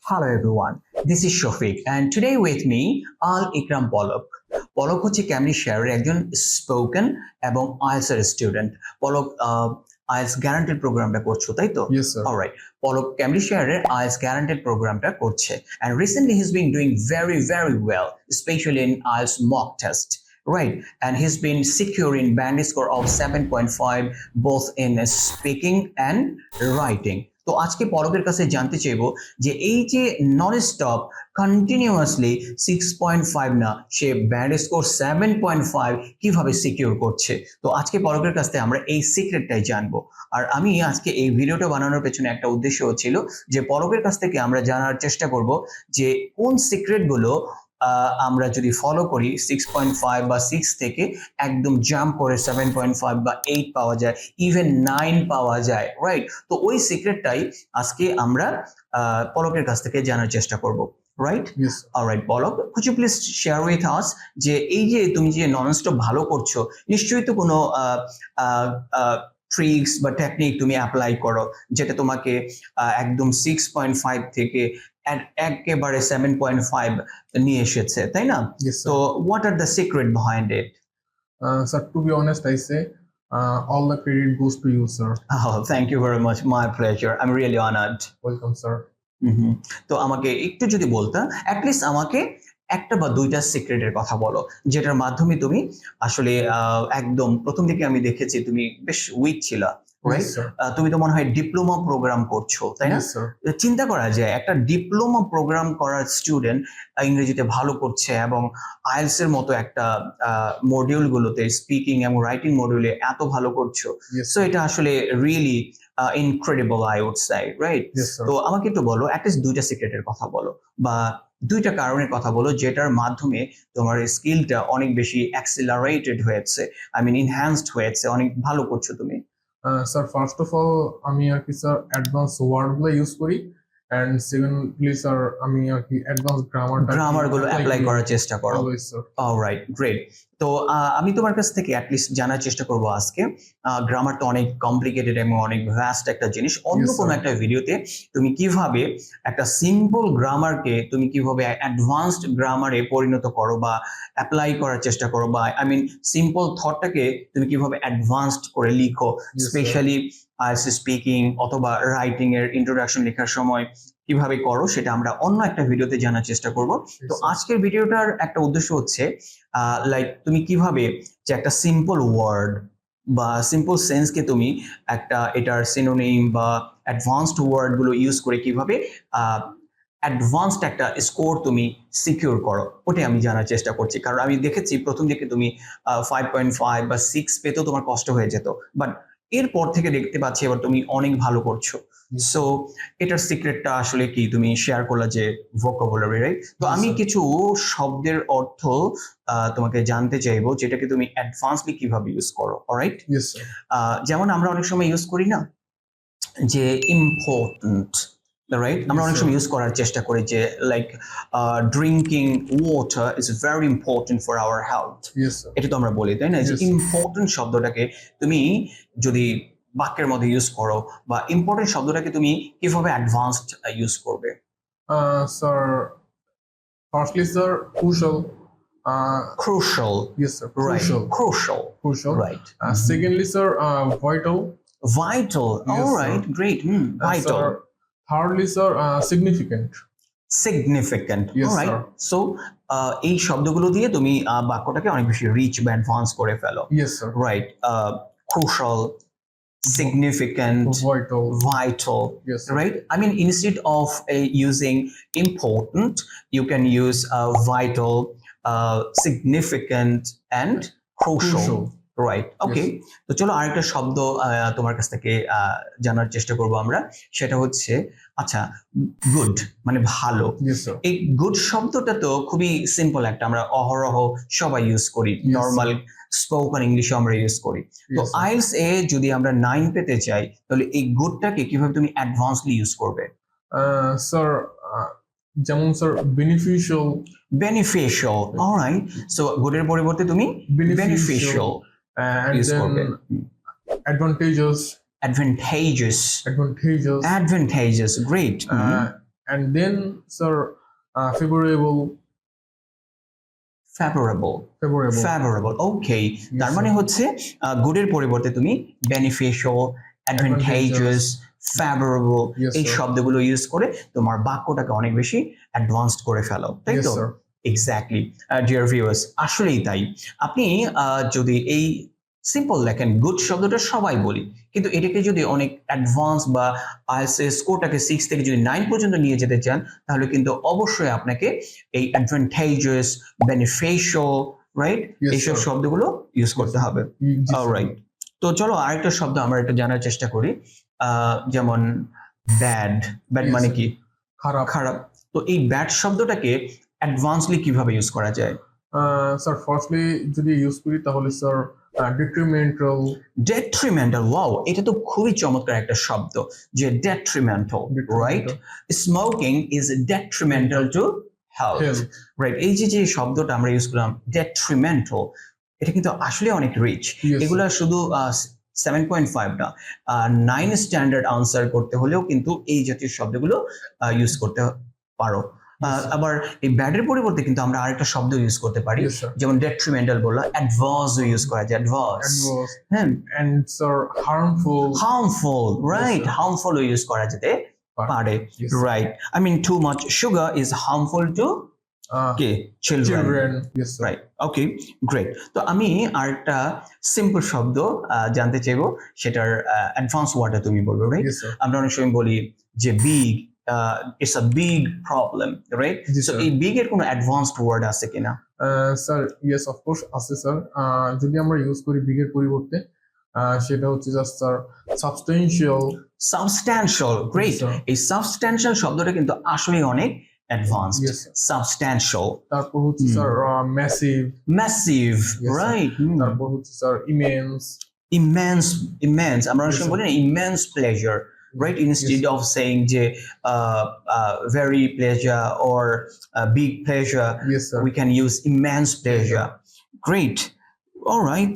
Hello everyone, this is Shafiq and today with me Al Ikram Polok. পলক হচ্ছে Cambridge শেয়ারের একজন spoken এবং IELTS এর স্টুডেন্ট। পলক IELTS guaranteed প্রোগ্রামটা করছো তাই তো? Yes, sir. অলরাইট, পলক ক্যামব্রিজ শেয়ারের আইএলটিএস গ্যারান্টেড প্রোগ্রামটা করছে and recently he's been doing very well, especially in IELTS mock test. Right, and he's been securing band score of 7.5 both in speaking and writing. তো আজকে পলকের কাছে জানতে চাইবো যে এই যে নন স্টপ কন্টিনিউয়াসলি 6.5 না সে ব্যান্ড স্কোর 7.5 কিভাবে সিকিউর করছে। তো আজকে পলকের কাছ থেকে আমরা এই সিক্রেটটাই জানবো। আর আমি আজকে এই ভিডিওটা বানানোর পেছনে একটা উদ্দেশ্য ছিল যে পলকের কাছ থেকে আমরা জানার চেষ্টা করব যে কোন সিক্রেটগুলো আমরা যদি ফলো করি 6.5 বা 6 থেকে একদম জাম্প করে 7.5 বা 8 পাওয়া যায়, ইভেন 9 পাওয়া যায়, রাইট? তো ওই সিক্রেটটাই আজকে আমরা পলকের কাছ থেকে জানার চেষ্টা করব, right? Yes, sir. Alright Palak, could you please share with us যে এই যে তুমি যে ননস্টপ ভালো করছো, নিশ্চয়ই তো কোনো ট্রিক্স বা টেকনিক তুমি অ্যাপ্লাই করো যেটা তোমাকে একদম 6.5 থেকে একেবারে 7.5 নিয়ে এসেছে, তাই না? Yes, sir. তো what are the secret behind it? Sir, to be honest, I say all the credit goes to you, sir. Oh, thank you very much. My pleasure. I'm really honored. Welcome, sir. তো আমাকে একটু যদি বলতা, at least আমাকে একটা বা দুইটা সিক্রেটের কথা বলো যেটার মাধ্যমে তুমি আসলে একদম প্রথম দিকে আমি দেখেছি তুমি বেশ উইক ছিল, রাইট? Yes, sir. তুমি তো মনে হয় ডিপ্লোমা প্রোগ্রাম করছো, তাই না? Yes, sir. চিন্তা করা যায় একটা ডিপ্লোমা প্রোগ্রাম করার স্টুডেন্ট ইংরেজিতে ভালো করছে এবং আইএলটিএস এর মতো একটা মডিউল গুলোতে স্পিকিং এবং রাইটিং মডিউলে এত ভালো করছো। Yes, সো এটা আসলে really incredible I would say, right? Yes, sir. তো আমাকে একটু বলো অ্যাটলিস্ট দুইটা সিক্রেটের কথা বলো বা দুইটা কারণের কথা বলো যেটার মাধ্যমে তোমার স্কিলটা অনেক বেশি অ্যাক্সিলারেটেড হয়েছে, আই মিন ইনহ্যান্সড হয়েছে, অনেক ভালো করছো তুমি। Sir, first of all, আমি আর কি স্যার অ্যাডভান্স ওয়ার্ডগুলো ইউজ করি এন্ড সেকেন্ডলি স্যার আমি আর কি অ্যাডভান্স গ্রামার গুলো অ্যাপ্লাই করার চেষ্টা করো। Always sir. Alright, great. তো আমি তোমার কাছ থেকে অ্যাটলিস্ট জানার চেষ্টা করব আজকে, গ্রামার তো অনেক কমপ্লিকেটেড এবং অনেক ভ্যাস্ট একটা জিনিস। অন্য Yes, sir. কোনো একটা ভিডিওতে তুমি কিভাবে একটা সিম্পল গ্রামারকে তুমি কিভাবে অ্যাডভান্সড গ্রামারে পরিণত করো বা অ্যাপ্লাই করার চেষ্টা করো বা আই মিন সিম্পল থটটাকে তুমি কিভাবে অ্যাডভান্সড করে লিখো, sir. স্পেশালি স্পিকিং অথবা রাইটিং এর ইন্ট্রোডাকশন লেখার সময় কিভাবে করো সেটা আমরা অন্য একটা ভিডিওতে জানার চেষ্টা করব। তো sir. আজকের ভিডিওটার একটা উদ্দেশ্য হচ্ছে লাইক তুমি কিভাবে যে একটা সিম্পল ওয়ার্ড বা সিম্পল সেন্সকে তুমি একটা এটার সিনোনিম বা অ্যাডভান্সড ওয়ার্ড গুলো ইউজ করে কিভাবে অ্যাডভান্সড একটা স্কোর তুমি সিকিউর করো, ওটাই আমি জানার চেষ্টা করছি। কারণ আমি দেখেছি প্রথম দিকে তুমি 5.5 বা 6 পেতেও তোমার কষ্ট হয়ে যেত, বাট এরপর থেকে দেখতে পাচ্ছি এবার তুমি অনেক ভালো করছো। Yes, সো এটার সিক্রেটটা আসলে কি তুমি শেয়ার করলা যে ভোকাবুলারি, রাইট? তো Yes, আমি sir. কিছু শব্দের অর্থ তোমাকে জানতে চাইবো যেটাকে তুমি অ্যাডভান্সলি কিভাবে ইউজ করো, অলরাইট? Yes, sir. যেমন আমরা অনেক সময় ইউজ করি না যে ইম্পর্ট্যান্ট, রাইট? আমরা Yes, অনেক sir. সময় ইউজ করার চেষ্টা করি যে like drinking water is very important for our health, Yes, sir. এটা তো আমরা বলি, তাই না? যে Yes, sir. ইম্পর্ট্যান্ট শব্দটাকে তুমি যদি বাক্যের মধ্যে ইউজ করো বা ইম্পর্ট্যান্ট শব্দটাকে তুমি কিভাবে অ্যাডভান্সড ইউজ করবে? Sir, firstly, sir, crucial. Crucial, Yes, sir. right? Crucial. Crucial, Crucial. right? Secondly, sir, vital. Vital, Yes, all sir. right, great. Vital. Sir, thirdly, sir, significant. Significant, Yes, all right. sir. So এই শব্দগুলো দিয়ে তুমি বাক্যটাকে অনেক বেশি rich বা advance করে ফেলো, Yes, sir. right? Crucial, significant, Vital. vital, Yes, sir. right? I mean, instead of using important, you can use vital, significant, and crucial. Crucial. Right, okay. তো চলো আরেকটা শব্দ তোমার কাছ থেকে জানার চেষ্টা করব আমরা, সেটা হচ্ছে আচ্ছা গুড মানে ভালো। Yes, sir. এই গুড শব্দটা তো খুবই সিম্পল একটা, আমরা অহরহ সবাই ইউজ করি, Yes, নর্মাল স্পোকেন ইংলিশে আমরা ইউজ করি। তো Yes, sir. আইএলটিএস এ যদি আমরা 9 পেতে চাই তাহলে এই গুডটাকে কিভাবে তুমি অ্যাডভান্সলি ইউজ করবে? Sir, যেমন sir beneficial. Beneficial, alright. So গুডের পরিবর্তে তুমি বেনিফিশিয়াল And ইউজ করবে। then advantageous. Advantageous, Advantageous. advantageous, great. and then sir favorable favorable okay তার Yes, মানে sir. হচ্ছে good এর পরিবর্তে তুমি beneficial advantageous favorable Yes, এই sir. শব্দগুলো ইউজ করে তোমার বাক্যটাকে অনেক বেশি অ্যাডভান্সড করে ফেলো তাই Yes, তো sir. এক্স্যাক্টলি ডিয়ার ভিউয়ার্স আসলেই তাই আপনি যদি এই সিম্পল লেখেন গুড শব্দটা সবাই বলি কিন্তু এটাকে যদি অনেক অ্যাডভান্স বা আইএলটিএস এর স্কোরটাকে 6 থেকে যদি 9 পর্যন্ত নিয়ে যেতে চান তাহলে কিন্তু অবশ্যই আপনাকে এই অ্যাডভান্টেজাস বেনিফিশিয়াল রাইট Yes, এইসব sir. শব্দগুলো ইউজ করতে sir. হবে Yes, sir. অলরাইট তো চলো আরেকটা শব্দ আমরা একটু জানার চেষ্টা করি যেমন ব্যাড Yes, মানে sir. কি খারাপ খারাপ তো এই ব্যাড শব্দটাকে অ্যাডভান্সলি কিভাবে ইউজ করা যায় স্যার ফার্স্টলি যদি ইউজ করি তাহলে স্যার detrimental ওয়াও এটা তো খুবই চমৎকার একটা শব্দ যে detrimental right smoking is detrimental to health right এই যে শব্দটা আমরা ইউজ করলাম detrimental এটা কিন্তু আসলে অনেক রিচ এগুলা শুধু 7.5 না 9 স্ট্যান্ডার্ড আনসার করতে হলেও কিন্তু এই জাতীয় শব্দগুলো ইউজ করতে পারো আবার এই ব্যাডের পরিবর্তে কিন্তু আমরা আরেকটা শব্দ ইউজ করতে পারি যেমন detrimental বললাম অ্যাডভার্স ইউজ করা যায় অ্যাডভার্স হ্যাঁ and sir harmful right harmful use করা যেতে পারে right I mean too much sugar is harmful to children yes sir right okay great তো আমি আরেকটা সিম্পল শব্দ জানতে চাইবো সেটার অ্যাডভান্স ওয়ার্ডটা তুমি বলবে রাইট yes sir আমরা অনেক সময় বলি যে big it's a big problem right so এই big এর কোনো অ্যাডভান্সড ওয়ার্ড আছে কিনা স্যার ইয়েস অফ কোর্স আছে স্যার যদি আমরা ইউজ করি বিগ এর পরিবর্তে সেটা হচ্ছে জাস্ট স্যার substantial great এই substantial শব্দটা কিন্তু আসলে অনেক অ্যাডভান্সড substantial তারপর হচ্ছে স্যার massive right তারপর হচ্ছে স্যার immense আমরা অনেক সময় বলি না immense pleasure right instead of saying যে very pleasure or big pleasure yes sir we can use immense pleasure great all right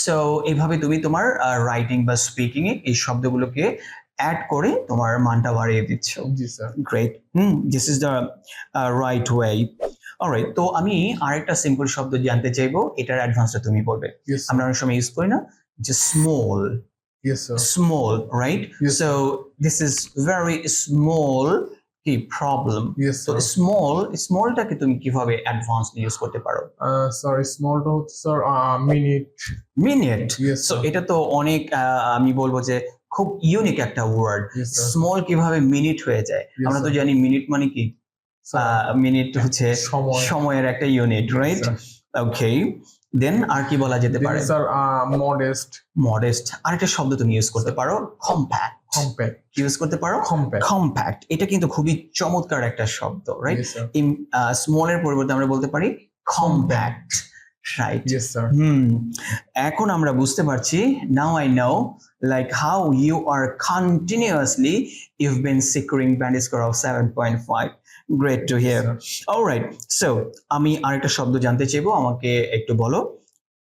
so এইভাবে তুমি তোমার রাইটিং বা স্পিকিং এ এই শব্দগুলোকে অ্যাড করে তোমার মানটা বাড়িয়ে দিচ্ছ ji sir great this is the right way alright তো আমি আরেকটা সিম্পল শব্দ জানতে চাইবো এটার অ্যাডভান্সটা তুমি বলবে আমরা অনেক সময় ইউজ করি না যে small yes sir small right yes, so this is very small কি প্রবলেম yes তো sir স্মলটাকে তুমি কিভাবে অ্যাডভান্সলি ইউজ করতে পারো স্যার স্মলটা হচ্ছে sir minute yes so sir এটা তো অনেক আমি বলবো যে খুব ইউনিক একটা ওয়ার্ড yes sir স্মল কিভাবে মিনিট হয়ে যায় Yes, আমরা তো sir. জানি মিনিট মানে কি মিনিট হচ্ছে সময় সময়ের একটা ইউনিট রাইট ওকে দেন আর কি বলা যেতে পারে স্যার মডেস্ট আরেকটা শব্দ তুমি ইউজ করতে পারো কম্প্যাক্ট ইউজ করতে পারো কম্প্যাক্ট এটা কিন্তু খুবই চমৎকার একটা শব্দ রাইট yes sir স্মলের পরিবর্তে আমরা বলতে পারি কম্প্যাক্ট রাইট yes sir এখন আমরা বুঝতে পারছি now I know like how you are continuously you've been securing band score of 7.5 great to hear all right so আমি আরেকটা শব্দ জানতে চাইবো আমাকে একটু বলো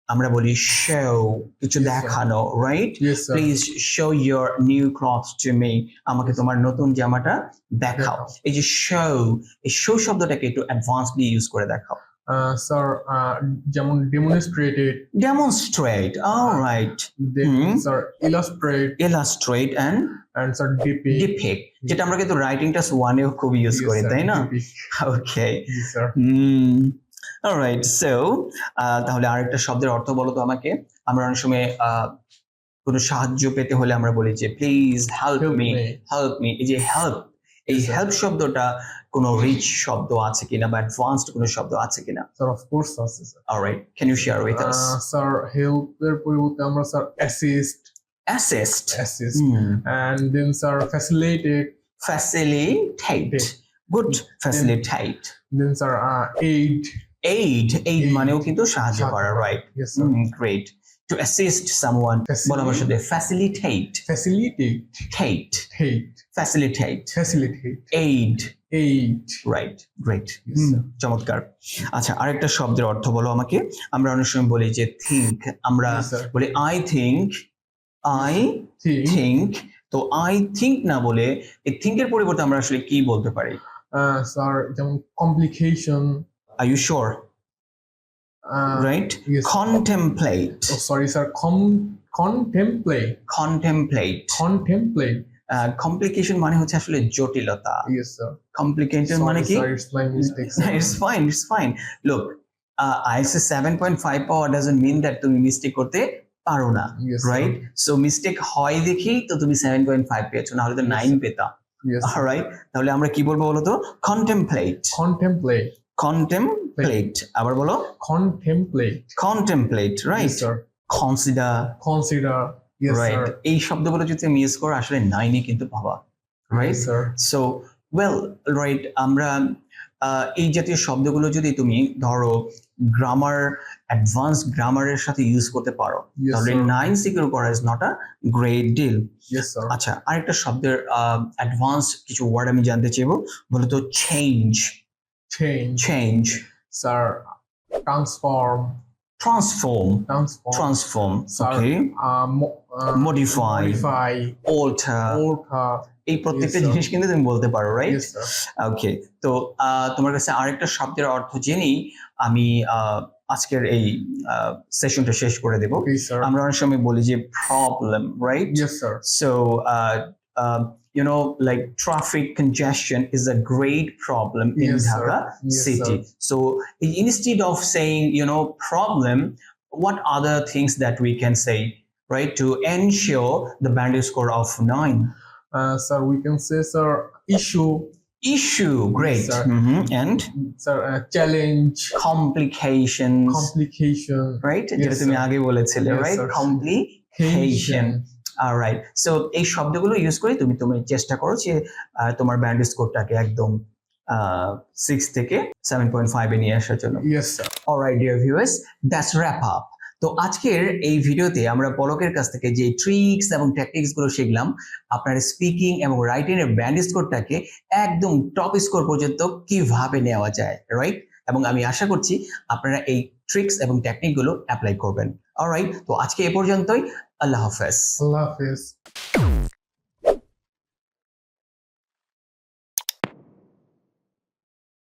আমরা বলি show কিছু Yes, sir. দেখানো right yes sir please show your new clothes to me আমাকে তোমার নতুন জামাটা দেখাও এই যে show এই show শব্দটাকে একটু অ্যাডভান্সলি ইউজ করে দেখাও স্যার যেমন demonstrate all right then sir illustrate and sir depict যেটা আমরা কিন্তু রাইটিং টাস্ক 1 এও খুব ইউজ Yes, করি sir. তাই না Depict. ওকে yes sir অলরাইট সো তাহলে আরেকটা শব্দের অর্থ বলো তো আমাকে আমরা অনেক সময় কোনো সাহায্য পেতে হলে আমরা বলি যে প্লিজ হেল্প মি এই যে হেল্প এই Yes, sir. হেল্প শব্দটা কোনো রিচ শব্দ আছে কিনা বা অ্যাডভান্সড কোনো শব্দ আছে কিনা স্যার অফ কোর্স আছে sir alright can you share with us sir help এর পরিবর্তে আমরা sir assist assist and then sir facilitate good facilitate then sir aid মানেও কিন্তু সাহায্য করা right yes sir great to assist someone বলো আমার সাথে facilitate aid right great চমৎকার আচ্ছা আরেকটা শব্দের অর্থ বলো আমাকে আমরা অনেক সময় বলি যে think আমরা Yes, sir. বলি I think তো আই থিঙ্ক না বলে এই থিঙ্কের পরিবর্তে আমরা আসলে কি বলতে পারি? স্যার যেমন complication, are you sure? Right, contemplate. Sorry sir, contemplate. Complication মানে হচ্ছে আসলে জটিলতা। Yes sir. কমপ্লিকেশন মানে কি? Sir, it's my mistake sir. It's fine. Look, IELTS 7.5 পাওয়া doesn't mean that তুমি মিস্টেক করতে পারো না, Yes, sir. Right? So mistake হয় দেখেই তো তুমি 7.5 পেয়েছো, না হলে তো Yes, 9 sir. পেতা, Yes, sir. Right? তাহলে আমরা কি বলবো বলো তো? কন্টেমপ্লেট। আবার বলো contemplate, right? Yes, sir. Consider, Yes, right? sir. এই শব্দগুলো যদি তুমি ইউজ করো আসলে 9ই কিন্তু পাবা, right? Yes, sir. So well, right, আমরা এই জাতীয় শব্দগুলো যদি তুমি ধরো গ্রামার, অ্যাডভান্স গ্রামারের সাথে ইউজ করতে পারো, Yes, তাহলে sir. 9 সিকিউর করা is not a great deal. Yes, sir. আচ্ছা, আরেকটা শব্দের অ্যাডভান্স কিছু ওয়ার্ড আমি জানতে চাইবো, বলো তো change. Change. Sir, transform. Transform, Sir, ওকে, modify. alter, Alter. এই প্রত্যেকটা Yes, sir. জিনিস কিন্তু তুমি বলতে পারো, রাইট? Yes, sir. ওকে, তো তোমার কাছে আরেকটা শব্দের অর্থ জেনেই আমি আজকের এই সেশনটা শেষ করে দেব। Okay, sir. আমরা অনেক সময় বলি যে problem, right? Yes, sir. So, you know, like traffic congestion is a great problem in Yes, sir. Dhaka Yes, city. sir. So, instead of saying, you know, problem, what other things that we can say, right, to ensure the bandit score of 9? Sir, we can say, sir, issue. Great. Sir. And Sir, challenge. complication, right? যেটা তুমি sir. আগে বলেছিলে, Yes, right? sir. Complication. Alright, so এই শব্দগুলো use করে তুমি চেষ্টা করো যে তোমার ব্যান্ড স্কোরটাকে একদম 6 থেকে 7.5 এ নিয়ে আসার জন্য। Yes, sir. Alright, dear viewers, that's wrap up. তো আজকের এই ভিডিওতে আমরা পলকের কাছ থেকে যে ট্রিক্স এবং টেকনিক্স গুলো শিখলাম, আপনার স্পিকিং এবং রাইটিং এর ব্যান্ড স্কোরটাকে একদম টপ স্কোর পর্যন্ত কিভাবে নেওয়া যায়, রাইট? এবং আমি আশা করছি আপনারা এই ট্রিক্স এবং টেকনিক গুলো অ্যাপ্লাই করবেন। অলরাইট, তো আজকে এ পর্যন্তই। আল্লাহ হাফেজ। Allah Hafiz.